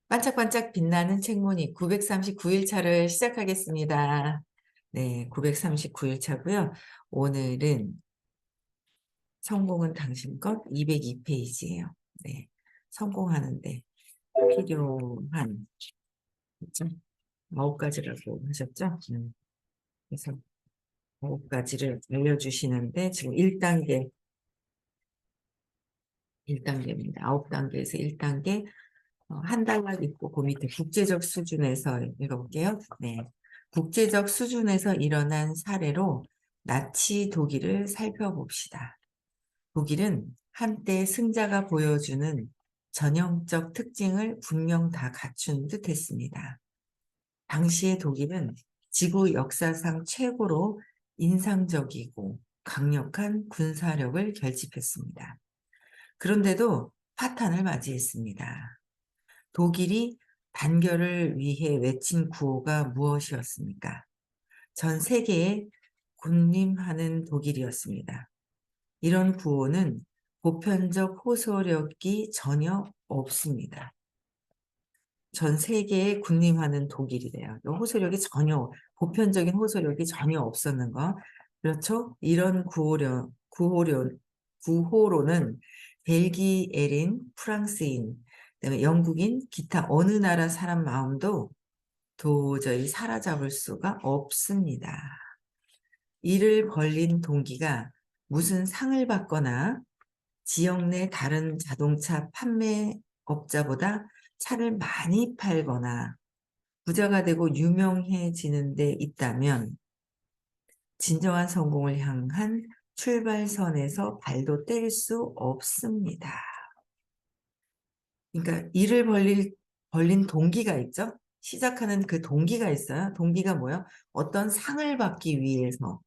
반짝반짝 빛나는 책무늬 939일 차를 시작하겠습니다. 네, 939일 차고요. 오늘은 성공은 당신 것 202페이지예요. 네, 성공하는데 필요한 그죠? 9가지라고 하셨죠? 그래서 9가지를 알려주시는데 지금 1단계입니다. 9단계에서 1단계 한 단락 있고 그 밑에 국제적 수준에서 읽어볼게요. 네. 국제적 수준에서 일어난 사례로 나치 독일을 살펴봅시다. 독일은 한때 승자가 보여주는 전형적 특징을 분명 다 갖춘 듯 했습니다. 당시의 독일은 지구 역사상 최고로 인상적이고 강력한 군사력을 결집했습니다. 그런데도 파탄을 맞이했습니다. 독일이 단결을 위해 외친 구호가 무엇이었습니까? 전 세계에 군림하는 독일이었습니다. 이런 구호는 보편적 호소력이 전혀 없습니다. 전 세계에 군림하는 독일이래요. 보편적인 호소력이 전혀 없었는 거. 그렇죠? 이런 구호로는 벨기에인, 프랑스인, 그다음에 영국인, 기타 어느 나라 사람 마음도 도저히 사로잡을 수가 없습니다. 이를 벌린 동기가 무슨 상을 받거나 지역 내 다른 자동차 판매업자보다 차를 많이 팔거나 부자가 되고 유명해지는 데 있다면 진정한 성공을 향한 출발선에서 발도 뗄 수 없습니다. 그러니까 벌린 동기가 있죠? 시작하는 그 동기가 있어요. 동기가 뭐예요? 어떤 상을 받기 위해서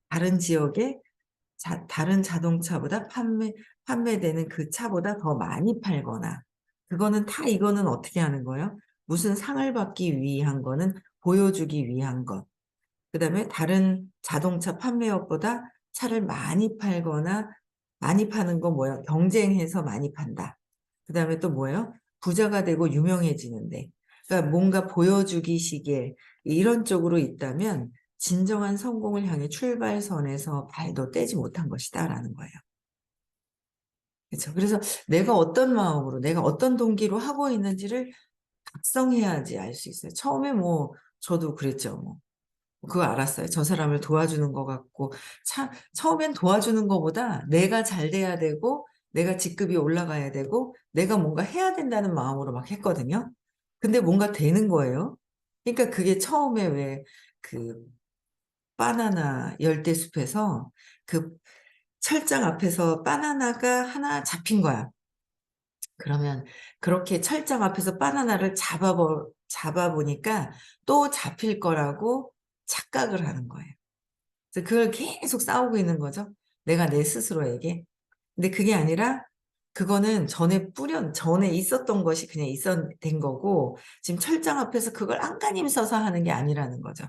다른 지역에 다른 자동차보다 판매되는 그 차보다 더 많이 팔거나 이거는 어떻게 하는 거예요? 무슨 상을 받기 위한 거는 보여주기 위한 것. 그 다음에 다른 자동차 판매업보다 차를 많이 팔거나 많이 파는 건 뭐예요? 경쟁해서 많이 판다. 그 다음에 또 뭐예요? 부자가 되고 유명해지는데. 그러니까 뭔가 보여주기 시기에 이런 쪽으로 있다면 진정한 성공을 향해 출발선에서 발도 떼지 못한 것이다라는 거예요. 그렇죠? 그래서 내가 어떤 마음으로, 내가 어떤 동기로 하고 있는지를 각성해야지 알 수 있어요. 처음에 뭐 저도 그랬죠. 뭐 그거 알았어요. 저 사람을 도와주는 것 같고 처음엔 도와주는 것보다 내가 잘 돼야 되고 내가 직급이 올라가야 되고 내가 뭔가 해야 된다는 마음으로 막 했거든요. 근데 뭔가 되는 거예요. 그러니까 그게 처음에 왜 그 바나나 열대숲에서 그 철장 앞에서 바나나가 하나 잡힌 거야. 그러면 그렇게 철장 앞에서 바나나를 잡아보니까 또 잡힐 거라고 착각을 하는 거예요. 그래서 그걸 계속 싸우고 있는 거죠. 내가 내 스스로에게. 근데 그게 아니라 그거는 전에 있었던 것이 그냥 된 거고 지금 철장 앞에서 그걸 안간힘써서 하는 게 아니라는 거죠.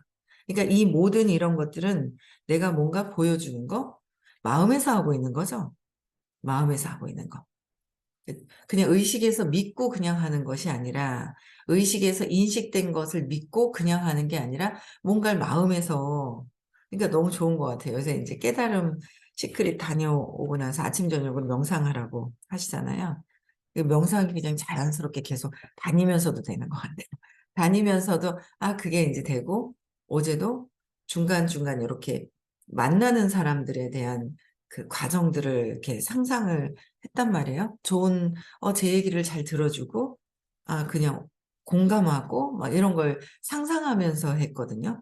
그러니까 이 모든 이런 것들은 내가 뭔가 보여주는 거, 마음에서 하고 있는 거죠. 마음에서 하고 있는 거. 그냥 의식에서 믿고 그냥 하는 것이 아니라 의식에서 인식된 것을 믿고 그냥 하는 게 아니라 뭔가를 마음에서 그러니까 너무 좋은 것 같아요. 요새 이제 깨달음 시크릿 다녀오고 나서 아침 저녁으로 명상하라고 하시잖아요. 그 명상이 그냥 자연스럽게 계속 다니면서도 되는 것 같아요. 다니면서도 그게 이제 되고 어제도 중간중간 이렇게 만나는 사람들에 대한 그 과정들을 이렇게 상상을 했단 말이에요. 제 얘기를 잘 들어주고, 그냥 공감하고, 막 이런 걸 상상하면서 했거든요.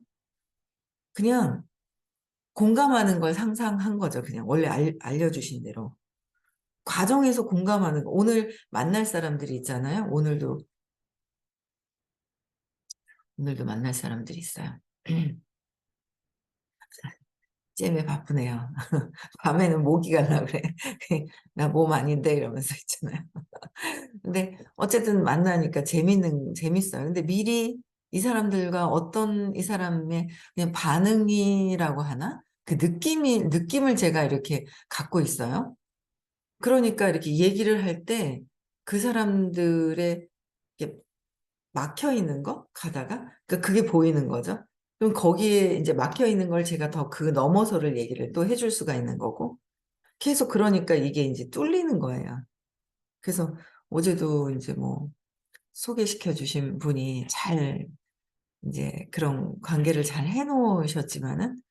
그냥 공감하는 걸 상상한 거죠. 그냥 원래 알려주신 대로. 과정에서 공감하는 거. 오늘 만날 사람들이 있잖아요. 오늘도 만날 사람들이 있어요. 잼에 바쁘네요. 밤에는 모기 갈라 그래. 나 몸 아닌데 이러면서 있잖아요. 근데 어쨌든 만나니까 재밌어요. 근데 미리 이 사람들과 어떤 이 사람의 그냥 반응이라고 하나? 느낌을 제가 이렇게 갖고 있어요. 그러니까 이렇게 얘기를 할 때 그 사람들의 이렇게 막혀 있는 거 가다가 그러니까 그게 보이는 거죠. 그럼 거기에 인제 막혀 있는 걸 제가 더 그 넘어서를 얘기를 또 해줄 수가 있는 거고 계속 그러니까 이게 인제 뚫리는 거예요. 그래서 어제도 인제 뭐 소개시켜 주신 분이 잘 인제 그런 관계를 잘 해 놓으셨지만은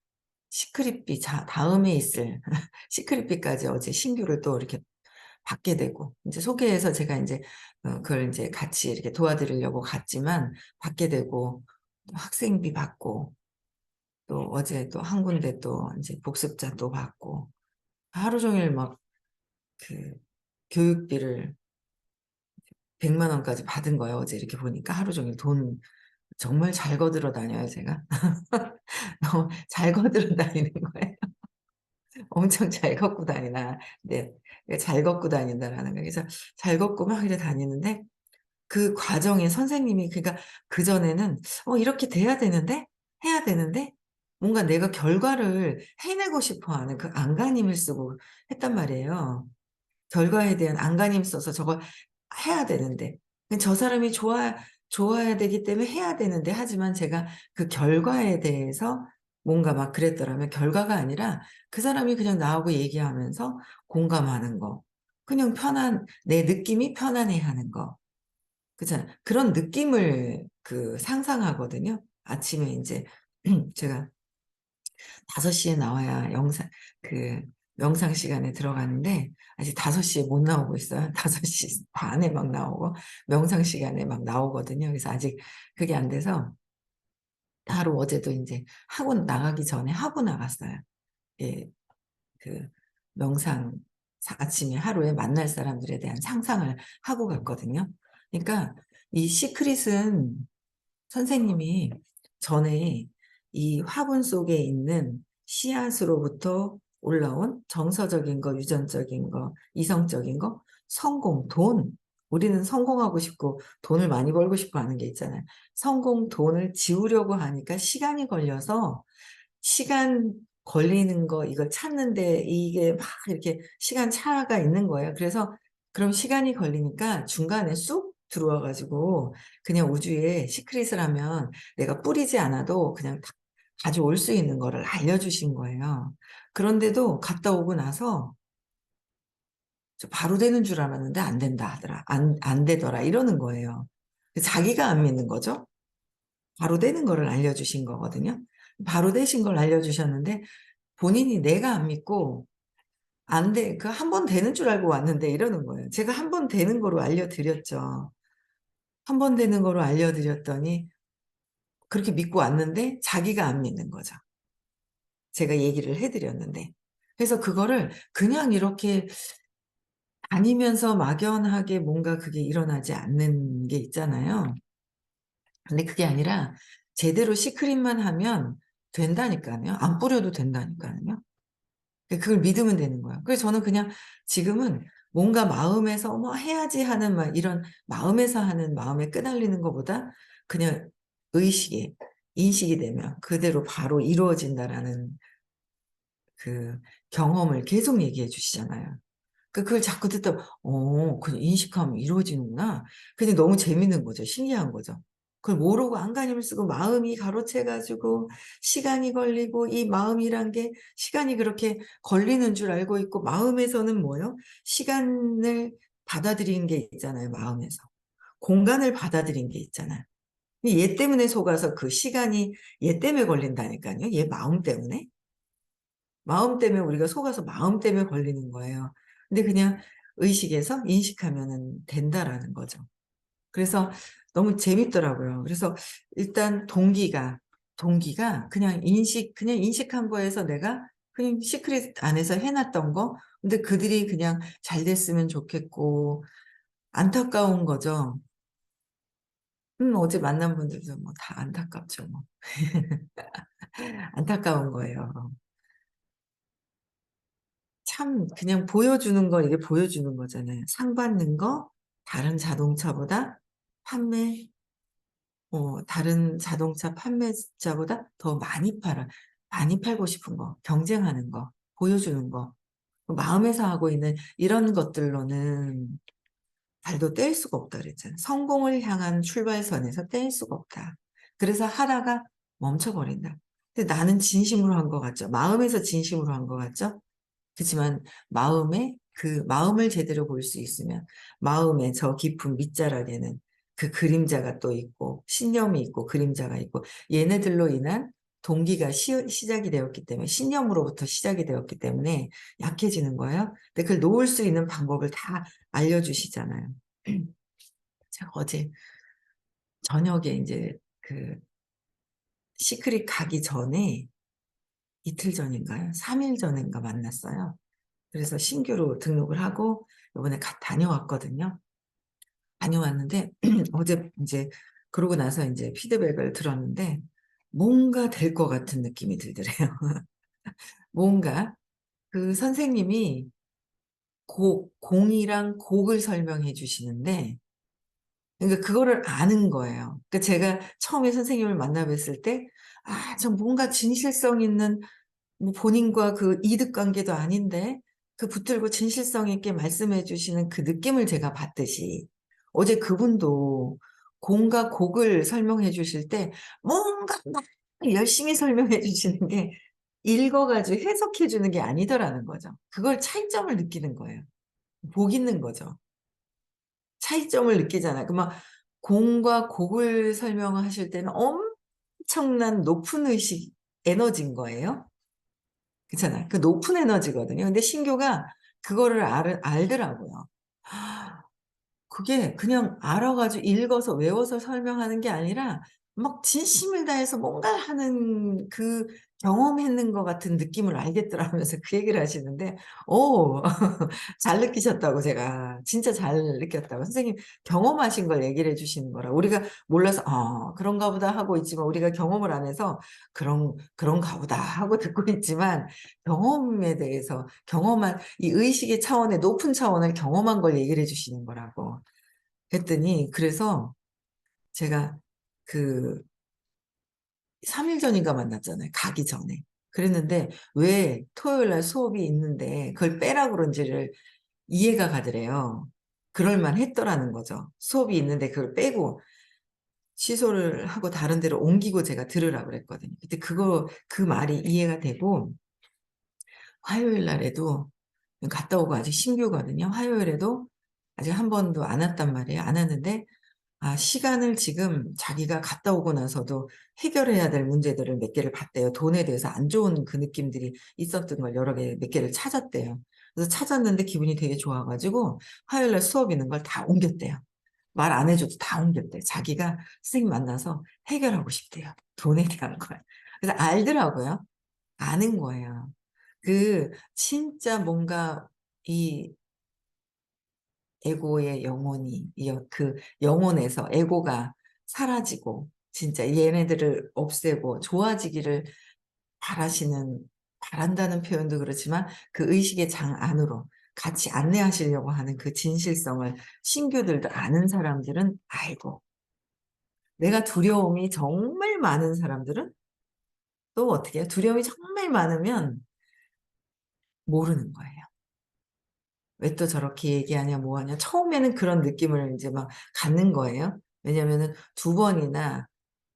시크릿비 자 다음에 있을 시크릿비까지 어제 신규를 또 이렇게 받게 되고 인제 소개해서 제가 인제 그걸 인제 같이 이렇게 도와드리려고 갔지만 받게 되고 또 학생비 받고 또 어제 또 한 군데 또 인제 복습자 또 받고 하루 종일 막 그 교육비를 100만 원까지 받은 거예요. 어제 이렇게 보니까 하루 종일 돈 정말 잘 거들어 다녀요 제가. 너무 잘 거들어 다니는 거예요. 엄청 잘 걷고 다니나. 네. 예 잘 걷고 다닌다라는 거. 그래서 잘 걷고 막 이래 다니는데 그 과정에 선생님이 그러니까 그전에는 '이렇게 돼야 되는데? 해야 되는데?' 뭔가 내가 결과를 해내고 싶어 하는 그 안간힘을 쓰고 했단 말이에요. 결과에 대한 안간힘 써서 저걸 해야 되는데 저 사람이 좋아야 되기 때문에 해야 되는데 하지만 제가 그 결과에 대해서 뭔가 막 그랬더라면 결과가 아니라 그 사람이 그냥 나하고 얘기하면서 공감하는 거. 그냥 내 느낌이 편안해하는 거. 그렇잖아요. 그런 느낌을 그 상상하거든요. 아침에 인제 제가 5 시에 나와야 그 명상 시간에 들어가는데 아직 5 시에 못 나오고 있어요. 5시 반에 막 나오고 명상 시간에 막 나오거든요. 그래서 아직 그게 안 돼서 하루 어제도 인제 하고 나가기 전에 하고 나갔어요. 예. 그 명상 아침에 하루에 만날 사람들에 대한 상상을 하고 갔거든요. 그러니까 이 시크릿은 선생님이 전에 이 화분 속에 있는 씨앗으로부터 올라온 정서적인 거, 유전적인 거, 이성적인 거, 성공, 돈. 우리는 성공하고 싶고 돈을 많이 벌고 싶어 하는 게 있잖아요. 성공, 돈을 지우려고 하니까 시간이 걸려서 시간 걸리는 거 이걸 찾는데 이게 막 이렇게 시간 차가 있는 거예요. 그래서 그럼 시간이 걸리니까 중간에 쑥 들어와 가지고 그냥 우주에 시크릿을 하면 내가 뿌리지 않아도 그냥 다 가져올 수 있는 거를 알려주신 거예요. 그런데도 갔다 오고 나서 "저 바로 되는 줄 알았는데 안 된다 하더라. 안 되더라." 이러는 거예요. 그 자기가 안 믿는 거죠. 바로 되는 거를 알려주신 거거든요. 바로 되신 걸 알려주셨는데 본인이 내가 안 믿고 안 돼 그 한 번 되는 줄 알고 왔는데 이러는 거예요. 제가 한 번 되는 거로 알려드렸죠. 한 번 되는 거로 알려드렸더니 그렇게 믿고 왔는데 자기가 안 믿는 거죠. 제가 얘기를 해 드렸는데. 그래서 그거를 그냥 이렇게 다니면서 막연하게 뭔가 그게 일어나지 않는 게 있잖아요. 근데 그게 아니라 제대로 시크릿만 하면 된다니까요. 안 뿌려도 된다니까요. 그걸 믿으면 되는 거예요. 그래서 저는 그냥 지금은 뭔가 마음에서 '뭐 해야지.' 하는 막 이런 마음에서 하는 마음에 끄달리는 것보다 그냥 의식에 인식이 되면 그대로 바로 이루어진다라는 그 경험을 계속 얘기해 주시잖아요. 그걸 자꾸 듣다 그냥 인식하면 이루어지는구나. 그게 너무 재밌는 거죠. 신기한 거죠. 그걸 모르고 안간힘을 쓰고 마음이 가로채 가지고 시간이 걸리고 이 마음이란 게 시간이 그렇게 걸리는 줄 알고 있고 마음에서는 뭐예요? 시간을 받아들이는 게 있잖아요, 마음에서. 공간을 받아들인 게 있잖아요. 얘 때문에 속아서 그 시간이 얘 때문에 걸린다니깐요. 얘 마음 때문에. 마음 때문에 우리가 속아서 마음 때문에 걸리는 거예요. 근데 그냥 의식에서 인식하면은 된다라는 거죠. 그래서 너무 재밌더라고요. 그래서 일단 동기가 그냥 인식한 거에서 내가 그냥 시크릿 안에서 해 놨던 거 근데 그들이 그냥 잘 됐으면 좋겠고 안타까운 거죠. 어제 만난 분들도 뭐 다 안타깝죠 뭐. 안타까운 거예요. 참 그냥 보여주는 거 이게 보여주는 거잖아요. 상 받는 거 다른 자동차보다 판매 다른 자동차 판매자보다 더 많이 팔고 싶은 거, 경쟁하는 거, 보여주는 거. 그 마음에서 하고 있는 이런 것들로는 발도 뗄 수가 없다 그랬잖아요. 성공을 향한 출발선에서 뗄 수가 없다. 그래서 하다가 멈춰버린다. 근데 나는 진심으로 한 것 같죠? 마음에서 진심으로 한 것 같죠? 그렇지만 마음에 그 마음을 제대로 볼 수 있으면 마음의 저 깊은 밑자락에는 그 그림자가 또 있고 신념이 있고 그림자가 있고 얘네들로 인한 동기가 시작이 되었기 때문에 신념으로부터 시작이 되었기 때문에 약해지는 거예요. 근데 그걸 놓을 수 있는 방법을 다 알려주시잖아요. 제가 어제 저녁에 이제 그 시크릿 가기 전에 이틀 전인가요? 3일 전인가 만났어요. 그래서 신규로 등록을 하고 요번에 다녀왔거든요. 다녀왔는데 어제 인제 그러고 나서 인제 피드백을 들었는데 뭔가 될 것 같은 느낌이 들더래요. 뭔가 그 선생님이 공이랑 곡을 설명해 주시는데 그러니까 그거를 아는 거예요. 그러니까 제가 처음에 선생님을 만나 뵀을 때 저 뭔가 진실성 있는 뭐 본인과 그 이득 관계도 아닌데 그 붙들고 진실성 있게 말씀해 주시는 그 느낌을 제가 받듯이 어제 그분도 공과 곡을 설명해 주실 때 뭔가 막 열심히 설명해 주시는 게 읽어 가지고 해석해 주는 게 아니더라는 거죠. 그걸 차이점을 느끼는 거예요. 복 있는 거죠. 차이점을 느끼잖아요. 그 막 공과 곡을 설명하실 때는 엄청난 높은 의식 에너지인 거예요. 그렇잖아요. 그 높은 에너지거든요. 근데 신교가 그거를 알더라고요. 그게 그냥 알아 가지고 읽어서 외워서 설명하는 게 아니라 막 진심을 다해서 뭔가를 하는 그 경험했는 것 같은 느낌을 알겠더라면서 그 얘기를 하시는데 잘 느끼셨다고 제가 진짜 잘 느꼈다고 선생님 경험하신 걸 얘기를 해 주시는 거라고 우리가 몰라서 '그런가 보다.' 하고 있지만 우리가 경험을 안 해서 '그런가 보다.' 하고 듣고 있지만 경험에 대해서 경험한 이 의식의 차원의 높은 차원을 경험한 걸 얘기를 해 주시는 거라고. 했더니 그래서 제가 그 3일 전인가 만났잖아요, 가기 전에. 그랬는데 왜 토요일 날 수업이 있는데 그걸 빼라고 그런지를 이해가 가더래요. 그럴 만했더라는 거죠. 수업이 있는데 그걸 빼고 취소를 하고 다른 데로 옮기고 제가 들으라고 그랬거든요. 근데 그 말이 이해가 되고 화요일 날에도 갔다 오고 아직 신규거든요. 화요일에도 아직 한 번도 안 왔단 말이에요. 안 왔는데 시간을 지금 자기가 갔다 오고 나서도 해결해야 될 문제들을 몇 개를 봤대요. 돈에 대해서 안 좋은 그 느낌들이 있었던 걸 여러 개 몇 개를 찾았대요. 그래서 찾았는데 기분이 되게 좋아 가지고 화요일 날 수업 있는 걸 다 옮겼대요. 말 안 해 줘도 다 옮겼대요. 자기가 선생님 만나서 해결하고 싶대요, 돈에 대한 걸. 그래서 알더라고요. 아는 거예요. 진짜 뭔가 이 에고의 영혼이 그 영혼에서 에고가 사라지고 진짜 얘네들을 없애고 좋아지기를 바라시는 바란다는 표현도 그렇지만 그 의식의 장 안으로 같이 안내하시려고 하는 그 진실성을 신규들도 아는 사람들은 알고 내가 두려움이 정말 많은 사람들은 또 어떻게 해요? 두려움이 정말 많으면 모르는 거예요. '왜 또 저렇게 얘기하냐 뭐 하냐.' 처음에는 그런 느낌을 인제 막 갖는 거예요. 왜냐면은 두 번이나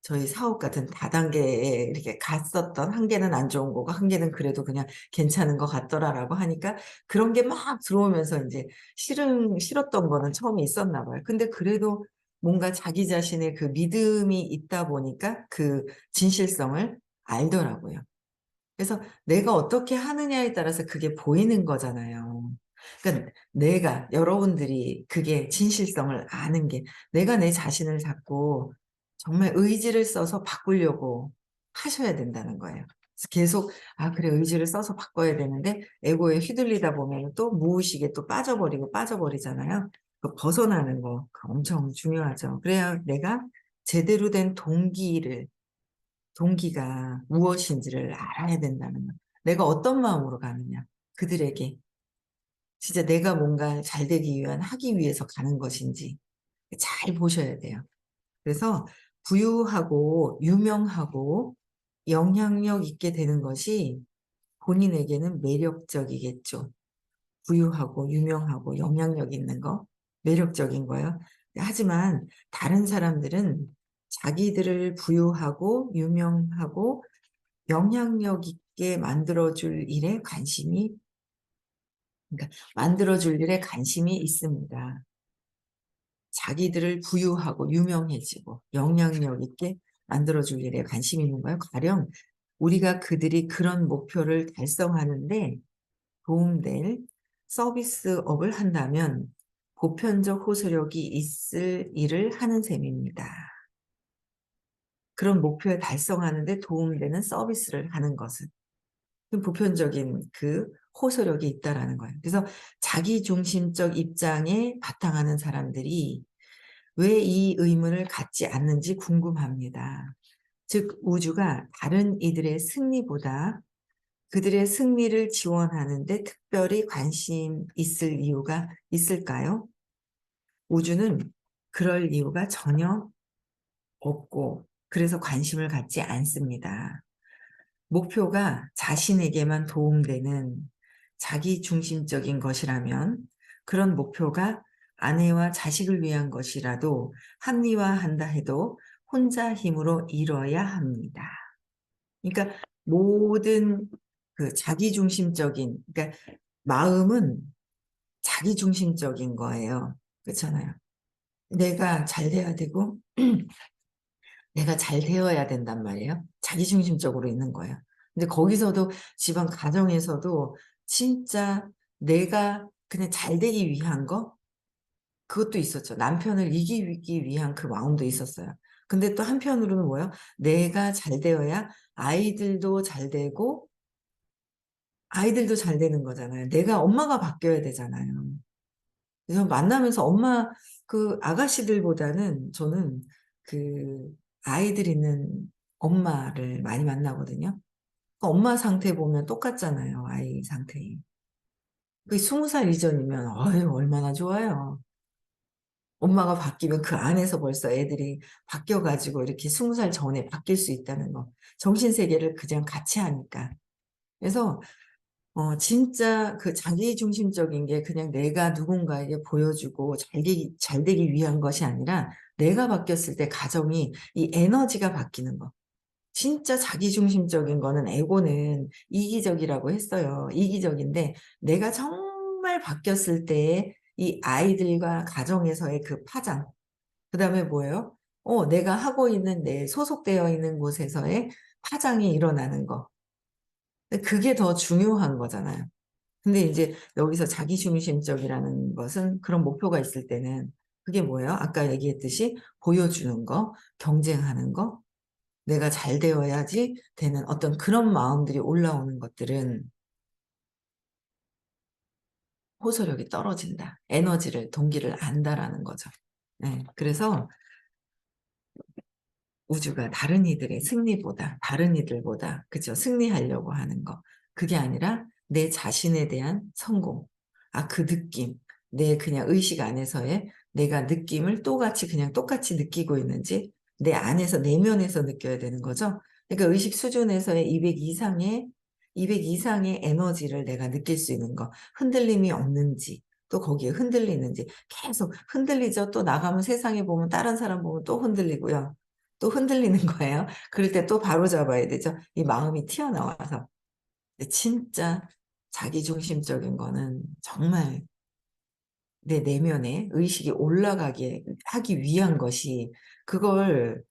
저희 사업 같은 다단계에 이렇게 갔었던 한 개는 안 좋은 거고 한 개는 그래도 그냥 '괜찮은 것 같더라.'라고 하니까 그런 게 막 들어오면서 인제 싫었던 거는 처음에 있었나 봐요. 근데 그래도 뭔가 자기 자신의 그 믿음이 있다 보니까 그 진실성을 알더라고요. 그래서 내가 어떻게 하느냐에 따라서 그게 보이는 거잖아요. 그러니까 여러분들이 그게 진실성을 아는 게 내가 내 자신을 자꾸 정말 의지를 써서 바꾸려고 하셔야 된다는 거예요. 그래서 계속 '아 그래 의지를 써서 바꿔야 되는데' 에고에 휘둘리다 보면은 또 무의식에 또 빠져버리잖아요. 그 벗어나는 거 그거 엄청 중요하죠. 그래야 내가 제대로 된 동기가 무엇인지를 알아야 된다는 거. 내가 어떤 마음으로 가느냐. 그들에게 진짜 내가 뭔가 잘 되기 위한 하기 위해서 가는 것인지 잘 보셔야 돼요. 그래서 부유하고 유명하고 영향력 있게 되는 것이 본인에게는 매력적이겠죠. 부유하고 유명하고 영향력 있는 거. 매력적인 거예요. 하지만 다른 사람들은 자기들을 부유하고 유명하고 영향력 있게 만들어줄 일에 관심이, 그러니까 만들어줄 일에 관심이 있습니다. 자기들을 부유하고 유명해지고 영향력 있게 만들어줄 일에 관심이 있는 거예요. 가령 우리가 그들이 그런 목표를 달성하는데 도움될 서비스업을 한다면 보편적 호소력이 있을 일을 하는 셈입니다. 그런 목표에 달성하는 데 도움되는 서비스를 하는 것은 보편적인 그 호소력이 있다라는 거예요. 그래서 자기중심적 입장에 바탕하는 사람들이 왜 이 의문을 갖지 않는지 궁금합니다. 즉 우주가 다른 이들의 승리보다 그들의 승리를 지원하는 데 특별히 관심 있을 이유가 있을까요? 우주는 그럴 이유가 전혀 없고 그래서 관심을 갖지 않습니다. 목표가 자신에게만 도움되는 자기중심적인 것이라면 그런 목표가 아내와 자식을 위한 것이라도 합리화한다 해도 혼자 힘으로 이뤄야 합니다. 그러니까 모든 그 자기중심적인, 그러니까 마음은 자기중심적인 거예요. 그렇잖아요. 내가 잘 돼야 되고 내가 잘 되어야 된단 말이에요. 자기중심적으로 있는 거예요. 근데 거기서도 집안 가정에서도 진짜 내가 그냥 잘 되기 위한 거 그것도 있었죠. 남편을 이기기 위한 그 마음도 있었어요. 근데 또 한편으로는 뭐예요? 내가 잘 되어야 아이들도 잘 되고 아이들도 잘 되는 거잖아요. 내가 엄마가 바뀌어야 되잖아요. 그래서 만나면서 엄마 그 아가씨들보다는 저는 그 아이들 있는 엄마를 많이 만나거든요. 그 엄마 상태 보면 똑같잖아요. 아이 상태. 그 20살 이전이면 아유 얼마나 좋아요. 엄마가 바뀌면 그 안에서 벌써 애들이 바뀌어가지고 이렇게 20살 전에 바뀔 수 있다는 거. 정신세계를 그냥 같이 하니까. 그래서 진짜 그 자기중심적인 게 그냥 내가 누군가에게 보여주고 잘 되기 위한 것이 아니라 내가 바뀌었을 때 가정이 이 에너지가 바뀌는 거. 진짜 자기중심적인 거는 에고는 이기적이라고 했어요. 이기적인데 내가 정말 바뀌었을 때의 이 아이들과 가정에서의 그 파장. 그다음에 뭐예요? 내가 하고 있는 내 소속되어 있는 곳에서의 파장이 일어나는 거. 그게 더 중요한 거잖아요. 근데 이제 여기서 자기중심적이라는 것은 그런 목표가 있을 때는 그게 뭐예요? 아까 얘기했듯이 보여주는 거, 경쟁하는 거, 내가 잘 되어야지 되는 어떤 그런 마음들이 올라오는 것들은 호소력이 떨어진다. 에너지를, 동기를 안다라는 거죠. 네, 그래서 우주가 다른 이들의 승리보다, 다른 이들보다, 그죠? 승리하려고 하는 거. 그게 아니라 내 자신에 대한 성공. 그 느낌. 내 그냥 의식 안에서의 내가 느낌을 그냥 똑같이 느끼고 있는지 내 안에서, 내면에서 느껴야 되는 거죠. 그러니까 의식 수준에서의 200 이상의 에너지를 내가 느낄 수 있는 거. 흔들림이 없는지, 또 거기에 흔들리는지. 계속 흔들리죠. 또 나가면 세상에 보면 다른 사람 보면 또 흔들리고요. 또 흔들리는 거예요. 그럴 때 또 바로잡아야 되죠. 이 마음이 튀어나와서. 근데 진짜 자기중심적인 거는 정말 내 내면에 의식이 올라가게 하기 위한 것이 그걸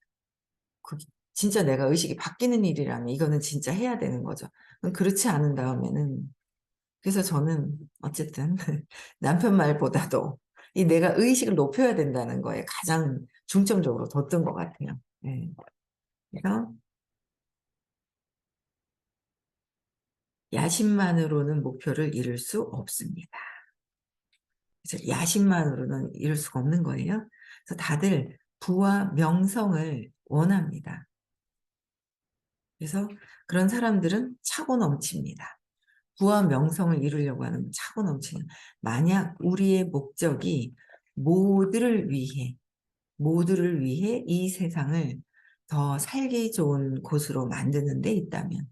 그 진짜 내가 의식이 바뀌는 일이라면 이거는 진짜 해야 되는 거죠. 그렇지 않은 다음에는 그래서 저는 어쨌든 남편 말보다도 이 내가 의식을 높여야 된다는 거에 가장 중점적으로 뒀던 것 같아요. 네. 그래서 야심만으로는 목표를 이룰 수 없습니다. 그래서 야심만으로는 이룰 수가 없는 거예요. 그래서 다들 부와 명성을 원합니다. 그래서 그런 사람들은 차고 넘칩니다. 부와 명성을 이루려고 하는 차고 넘치는. 만약 우리의 목적이 모두를 위해, 모두를 위해 이 세상을 더 살기 좋은 곳으로 만드는 데 있다면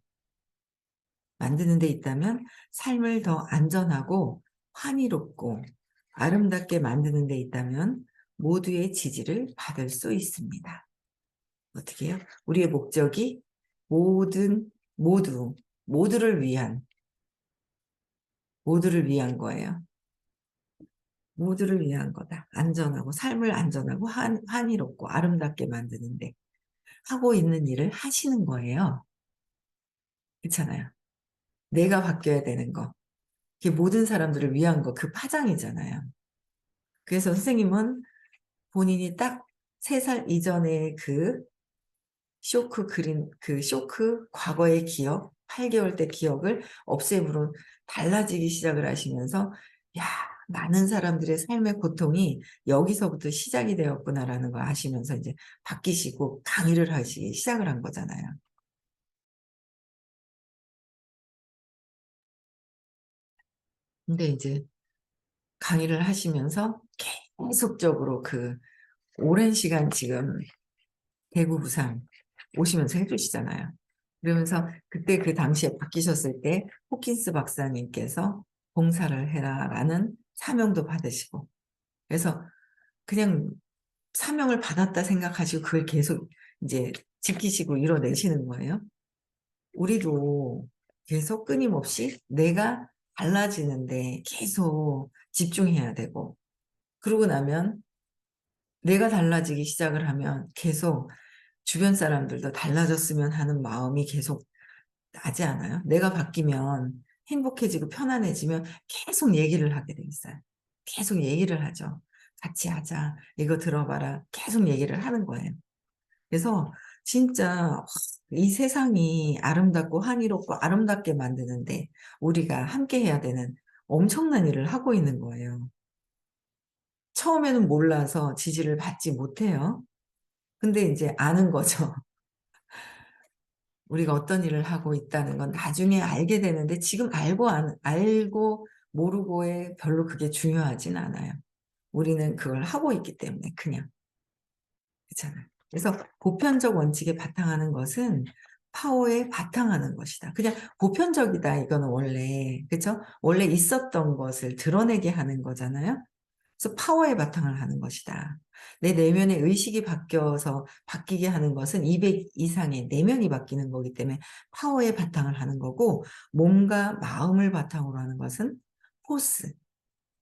삶을 더 안전하고 환희롭고 아름답게 만드는 데 있다면 모두의 지지를 받을 수 있습니다. 어떻게 해요? 우리의 목적이 모두를 위한 거예요. 모두를 위한 거다. 안전하고, 삶을 안전하고, 환희롭고, 아름답게 만드는데, 하고 있는 일을 하시는 거예요. 그렇잖아요. 내가 바뀌어야 되는 거. 그게 모든 사람들을 위한 거, 그 파장이잖아요. 그래서 선생님은 본인이 딱 3살 이전의 그 쇼크, 과거의 기억, 8개월 때 기억을 없애므로 달라지기 시작을 하시면서, 야, 많은 사람들의 삶의 고통이 여기서부터 시작이 되었구나라는 걸 아시면서 이제 바뀌시고 강의를 하시기 시작을 한 거잖아요. 근데 이제 강의를 하시면서 계속적으로 그 오랜 시간 지금 대구, 부산 오시면서 해주시잖아요. 그러면서 그때 그 당시에 바뀌셨을 때 호킨스 박사님께서 봉사를 해라라는 사명도 받으시고, 그래서 그냥 사명을 받았다 생각하시고 그걸 계속 이제 지키시고 이뤄내시는 거예요. 우리도 계속 끊임없이 내가 달라지는데 계속 집중해야 되고, 그러고 나면 내가 달라지기 시작을 하면 계속 주변 사람들도 달라졌으면 하는 마음이 계속 나지 않아요? 내가 바뀌면 행복해지고 편안해지면 계속 얘기를 하게 돼 있어요. 계속 얘기를 하죠. 같이 하자. 이거 들어봐라. 계속 얘기를 하는 거예요. 그래서 진짜 이 세상이 아름답고 환희롭고 아름답게 만드는데 우리가 함께 해야 되는 엄청난 일을 하고 있는 거예요. 처음에는 몰라서 지지를 받지 못해요. 근데 이제 아는 거죠. 우리가 어떤 일을 하고 있다는 건 나중에 알게 되는데 지금 알고 모르고에 별로 그게 중요하진 않아요. 우리는 그걸 하고 있기 때문에 그냥. 그렇잖아요. 그래서 보편적 원칙에 바탕하는 것은 파워에 바탕하는 것이다. 그냥 보편적이다. 이거는 원래, 그렇죠? 원래 있었던 것을 드러내게 하는 거잖아요. 그래서 파워에 바탕을 하는 것이다. 내 내면의 의식이 바뀌어서 바뀌게 하는 것은 200 이상의 내면이 바뀌는 거기 때문에 파워에 바탕을 하는 거고, 몸과 마음을 바탕으로 하는 것은 포스,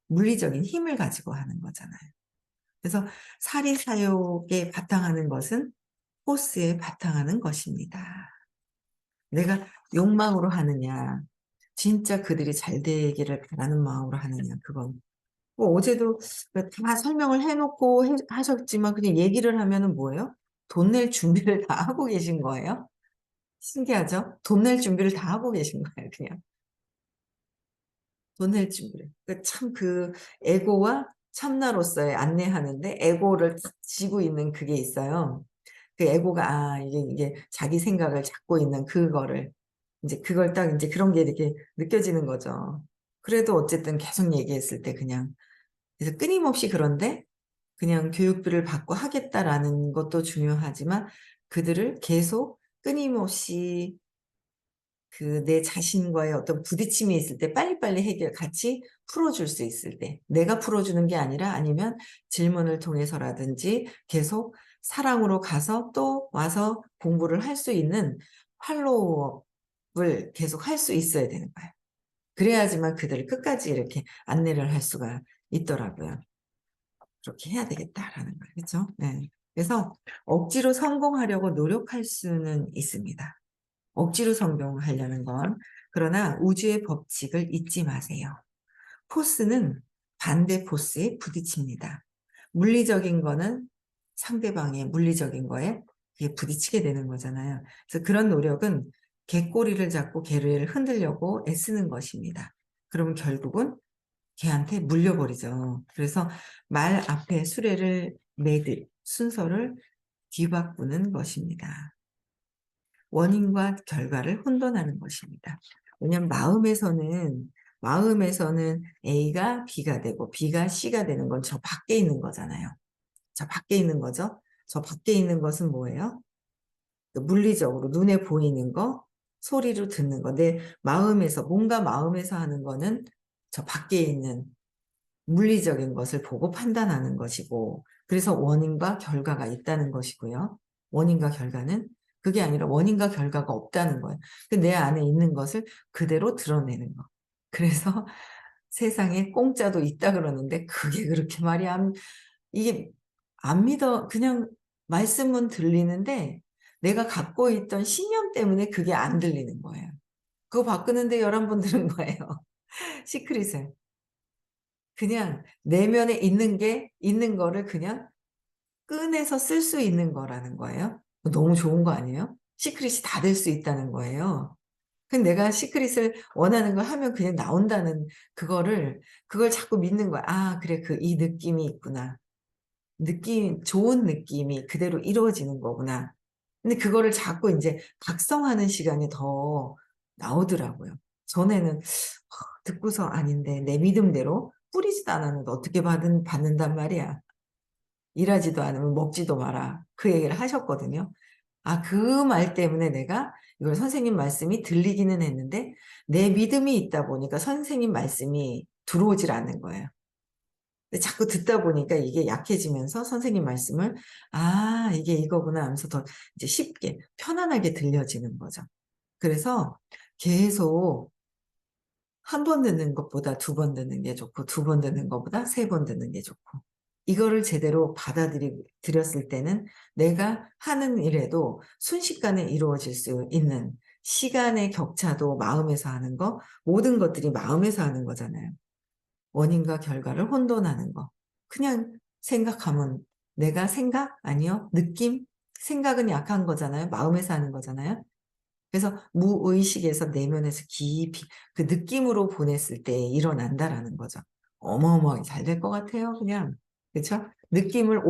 물리적인 힘을 가지고 하는 거잖아요. 그래서 사리사욕에 바탕하는 것은 포스에 바탕하는 것입니다. 내가 욕망으로 하느냐, 진짜 그들이 잘 되기를 바라는 마음으로 하느냐, 그건 뭐 어제도 다 설명을 해놓고 하셨지만 그냥 얘기를 하면은 뭐예요? 돈 낼 준비를 다 하고 계신 거예요? 신기하죠? 돈 낼 준비를 다 하고 계신 거예요, 그냥. 돈 낼 준비를. 참 에고와 참나로서의 안내하는데 에고를 딱 쥐고 있는 그게 있어요. 그 에고가, 이게 자기 생각을 잡고 있는 그거를, 이제 그걸 딱 이제 그런 게 이렇게 느껴지는 거죠. 그래도 어쨌든 계속 얘기했을 때 그냥, 그래서 끊임없이 그런데 그냥 교육비를 받고 하겠다라는 것도 중요하지만 그들을 계속 끊임없이 내 자신과의 어떤 부딪힘이 있을 때 빨리빨리 같이 풀어줄 수 있을 때 내가 풀어주는 게 아니라 아니면 질문을 통해서라든지 계속 사랑으로 가서 또 와서 공부를 할 수 있는 팔로우업을 계속 할 수 있어야 되는 거예요. 그래야지만 그들을 끝까지 이렇게 안내를 할 수가 있더라고요. 그렇게 해야 되겠다라는 거예요. 그렇죠? 네. 그래서 억지로 성공하려고 노력할 수는 있습니다. 억지로 성공하려는 건. 그러나 우주의 법칙을 잊지 마세요. 포스는 반대 포스에 부딪힙니다. 물리적인 거는 상대방의 물리적인 거에 부딪히게 되는 거잖아요. 그래서 그런 노력은 개꼬리를 잡고 개를 흔들려고 애쓰는 것입니다. 그러면 결국은 걔한테 물려버리죠. 그래서 말 앞에 수레를 매듯 순서를 뒤바꾸는 것입니다. 원인과 결과를 혼돈하는 것입니다. 왜냐하면 마음에서는 A가 B가 되고 B가 C가 되는 건 저 밖에 있는 거잖아요. 저 밖에 있는 거죠. 저 밖에 있는 것은 뭐예요? 물리적으로 눈에 보이는 거, 소리로 듣는 거. 내 마음에서, 뭔가 마음에서 하는 거는 저 밖에 있는 물리적인 것을 보고 판단하는 것이고, 그래서 원인과 결과가 있다는 것이고요. 원인과 결과는 그게 아니라 원인과 결과가 없다는 거예요. 내 안에 있는 것을 그대로 드러내는 거. 그래서 세상에 공짜도 있다 그러는데 그게 그렇게 말이 이게 안 믿어. 그냥 말씀은 들리는데 내가 갖고 있던 신념 때문에 그게 안 들리는 거예요. 그거 바꾸는데 11번 들은 거예요. 시크릿을. 그냥 내면에 있는 거를 그냥 꺼내서 쓸 수 있는 거라는 거예요. 너무 좋은 거 아니에요? 시크릿이 다 될 수 있다는 거예요. 근데 내가 시크릿을 원하는 걸 하면 그냥 나온다는 그걸 자꾸 믿는 거야. 아, 그래. 이 느낌이 있구나. 좋은 느낌이 그대로 이루어지는 거구나. 근데 그거를 자꾸 이제 각성하는 시간이 더 나오더라고요. 전에는 듣고서 아닌데 내 믿음대로 뿌리지도 않았는데 어떻게 받는단 말이야. 일하지도 않으면 먹지도 마라. 그 얘기를 하셨거든요. 아, 그 말 때문에 내가 이걸 선생님 말씀이 들리기는 했는데 내 믿음이 있다 보니까 선생님 말씀이 들어오질 않는 거예요. 근데 자꾸 듣다 보니까 이게 약해지면서 선생님 말씀을 아, 이게 이거구나 하면서 더 이제 쉽게 편안하게 들려지는 거죠. 그래서 계속 한 번 듣는 것보다 2번 듣는 게 좋고 2번 듣는 것보다 3번 듣는 게 좋고 이거를 제대로 들였을 때는 내가 하는 일에도 순식간에 이루어질 수 있는 시간의 격차도 마음에서 하는 거 모든 것들이 마음에서 하는 거잖아요. 원인과 결과를 혼돈하는 거. 그냥 생각하면 내가 생각? 아니요. 느낌? 생각은 약한 거잖아요. 마음에서 하는 거잖아요. 그래서 무의식에서 내면에서 깊이 그 느낌으로 보냈을 때 일어난다라는 거죠. 어마어마하게 잘 될 것 같아요. 그냥. 그렇죠? 느낌을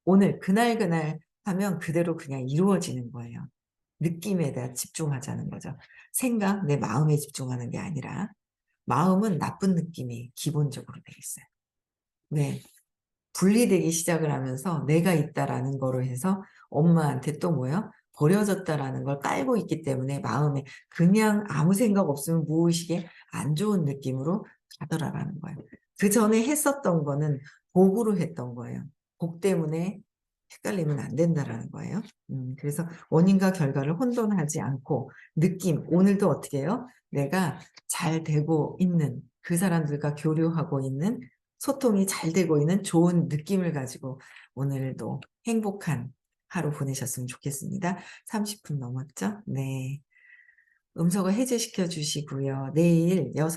오늘 그날 하면 그대로 그냥 이루어지는 거예요. 느낌에 대해 집중하자는 거죠. 내 마음에 집중하는 게 아니라 마음은 나쁜 느낌이 기본적으로 돼 있어요. 왜? 분리되기 시작을 하면서 내가 있다라는 거로 해서 엄마한테 또 뭐요? 버려졌다라는 걸 깔고 있기 때문에 마음에 그냥 아무 생각 없으면 무의식에 안 좋은 느낌으로 가더라라는 거예요. 그 전에 했었던 거는 복으로 했던 거예요. 복 때문에 헷갈리면 안 된다라는 거예요. 그래서 원인과 결과를 혼돈하지 않고 오늘도 어떻게 해요? 내가 잘 되고 있는 그 사람들과 교류하고 있는 소통이 잘 되고 있는 좋은 느낌을 가지고 오늘도 행복한 하루 보내셨으면 좋겠습니다. 30분 넘었죠? 네. 음성을 해제시켜 주시고요. 내일